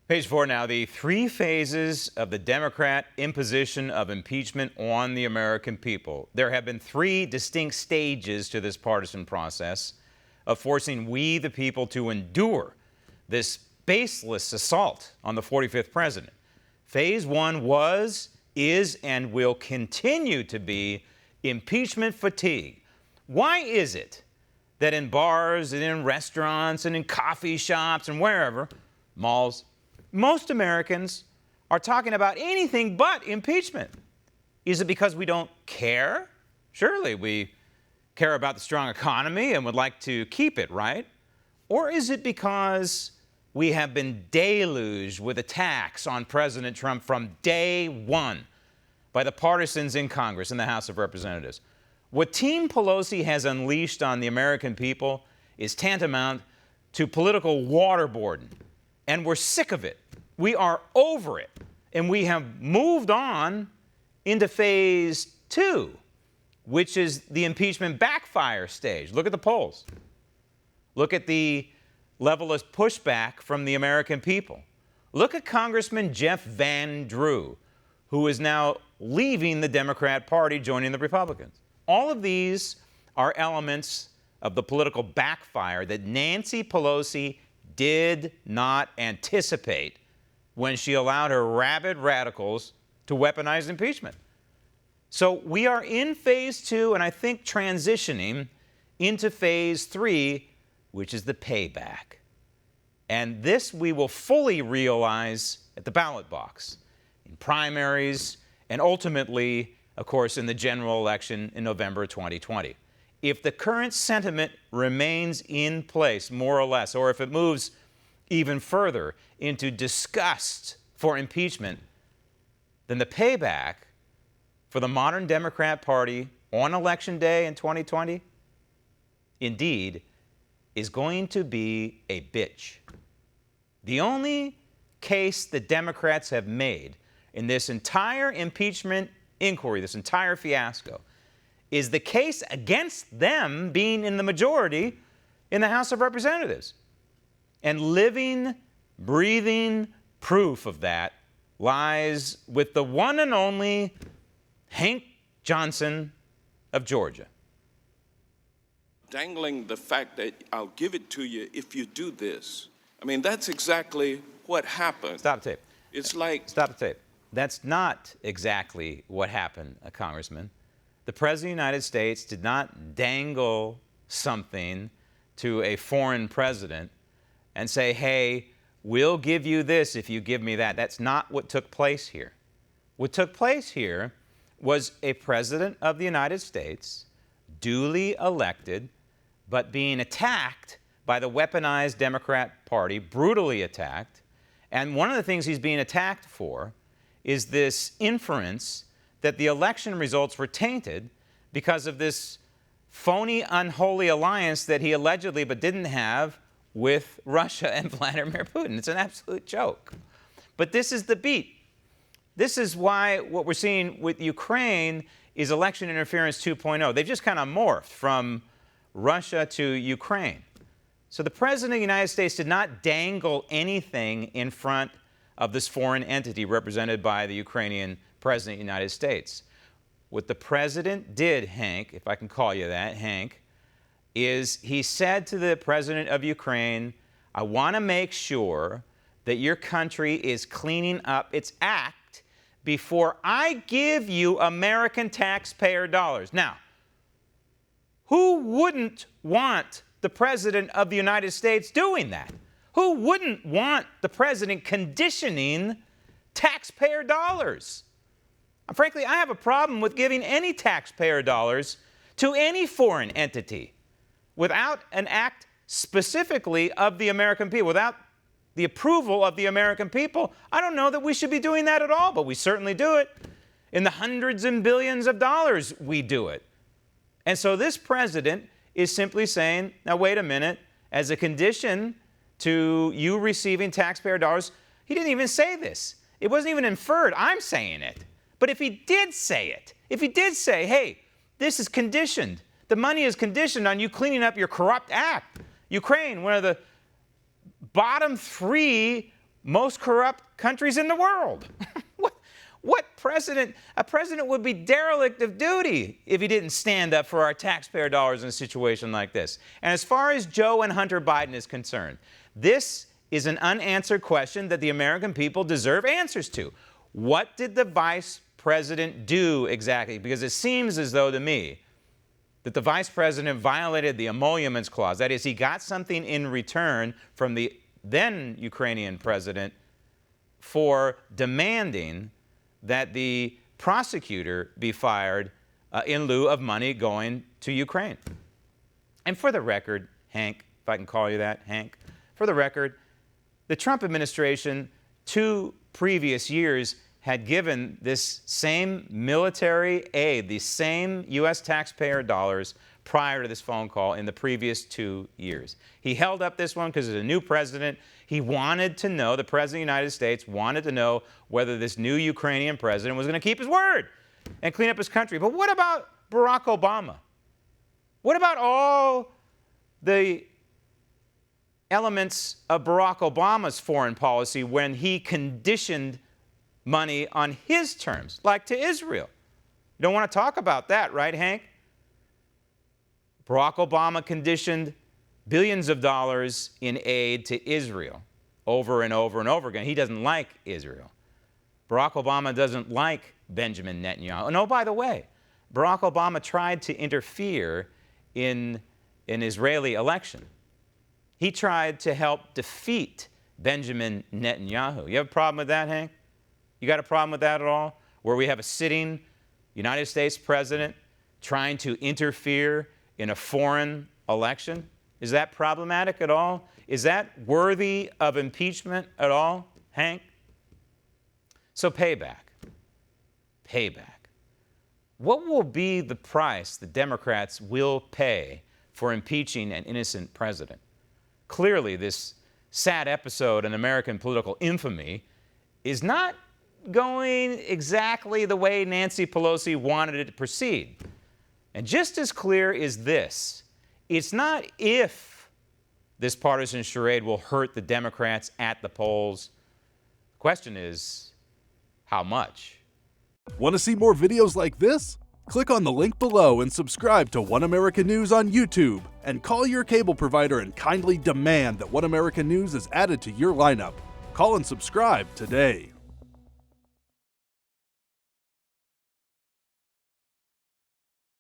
Page 4 now, the three phases of the Democrat imposition of impeachment on the American people. There have been three distinct stages to this partisan process of forcing we, the people, to endure this baseless assault on the 45th president. Phase 1 was, is, and will continue to be impeachment fatigue. Why is it that in bars and in restaurants and in coffee shops and wherever, malls, most Americans are talking about anything but impeachment? Is it because we don't care? Surely we care about the strong economy and would like to keep it, right? Or is it because we have been deluged with attacks on President Trump from day one by the partisans in Congress, in the House of Representatives? What Team Pelosi has unleashed on the American people is tantamount to political waterboarding, and we're sick of it. We are over it, and we have moved on into phase 2, which is the impeachment backfire stage. Look at the polls. Look at the level of pushback from the American people. Look at Congressman Jeff Van Drew, who is now leaving the Democrat Party, joining the Republicans. All of these are elements of the political backfire that Nancy Pelosi did not anticipate when she allowed her rabid radicals to weaponize impeachment. So we are in phase 2, and I think transitioning into phase 3, which is the payback. And this we will fully realize at the ballot box, in primaries, and ultimately, of course, in the general election in November 2020. If the current sentiment remains in place, more or less, or if it moves even further into disgust for impeachment, then the payback for the modern Democrat Party on Election Day in 2020, indeed, is going to be a bitch. The only case the Democrats have made in this entire impeachment inquiry, this entire fiasco, is the case against them being in the majority in the House of Representatives. And living, breathing proof of that lies with the one and only Hank Johnson of Georgia. Dangling the fact that I'll give it to you if you do this. I mean, that's exactly what happened. Stop the tape. It's like... Stop the tape. That's not exactly what happened, Congressman. The President of the United States did not dangle something to a foreign president and say, hey, we'll give you this if you give me that. That's not what took place here. What took place here was a president of the United States, duly elected, but being attacked by the weaponized Democrat Party, brutally attacked. And one of the things he's being attacked for is this inference that the election results were tainted because of this phony, unholy alliance that he allegedly but didn't have with Russia and Vladimir Putin. It's an absolute joke. But this is the beat. This is why what we're seeing with Ukraine is election interference 2.0. They've just kind of morphed from Russia to Ukraine. So the President of the United States did not dangle anything in front of this foreign entity represented by the Ukrainian President of the United States. What the President did, Hank, if I can call you that, Hank, is he said to the President of Ukraine, I want to make sure that your country is cleaning up its act before I give you American taxpayer dollars. Now, who wouldn't want the President of the United States doing that? Who wouldn't want the President conditioning taxpayer dollars? Frankly, I have a problem with giving any taxpayer dollars to any foreign entity without an act specifically of the American people, without the approval of the American people. I don't know that we should be doing that at all, but we certainly do it. In the hundreds and billions of dollars, we do it. And so this president is simply saying, now wait a minute, as a condition to you receiving taxpayer dollars, he didn't even say this. It wasn't even inferred. I'm saying it. But if he did say it, if he did say, hey, this is conditioned, the money is conditioned on you cleaning up your corrupt act. Ukraine, one of the bottom 3 most corrupt countries in the world. A president would be derelict of duty if he didn't stand up for our taxpayer dollars in a situation like this. And as far as Joe and Hunter Biden is concerned, this is an unanswered question that the American people deserve answers to. What did the vice president do exactly? Because it seems as though to me that the vice president violated the emoluments clause. That is, he got something in return from the then Ukrainian president for demanding that the prosecutor be fired in lieu of money going to Ukraine. And for the record, Hank, if I can call you that, Hank, for the record, the Trump administration 2 previous years had given this same military aid, the same U.S. taxpayer dollars prior to this phone call in the previous 2 years. He held up this one because there's a new president. He wanted to know, the President of the United States wanted to know whether this new Ukrainian president was going to keep his word and clean up his country. But what about Barack Obama? What about all the elements of Barack Obama's foreign policy when he conditioned money on his terms, like to Israel? You don't want to talk about that, right, Hank? Barack Obama conditioned billions of dollars in aid to Israel over and over and over again. He doesn't like Israel. Barack Obama doesn't like Benjamin Netanyahu. And oh, by the way, Barack Obama tried to interfere in an Israeli election. He tried to help defeat Benjamin Netanyahu. You have a problem with that, Hank? You got a problem with that at all? Where we have a sitting United States president trying to interfere in a foreign election? Is that problematic at all? Is that worthy of impeachment at all, Hank? So payback. Payback. What will be the price the Democrats will pay for impeaching an innocent president? Clearly, this sad episode in American political infamy is not going exactly the way Nancy Pelosi wanted it to proceed. And just as clear is this: it's not if this partisan charade will hurt the Democrats at the polls. The question is, how much? Want to see more videos like this? Click on the link below and subscribe to One American News on YouTube, and call your cable provider and kindly demand that One American News is added to your lineup. Call and subscribe today.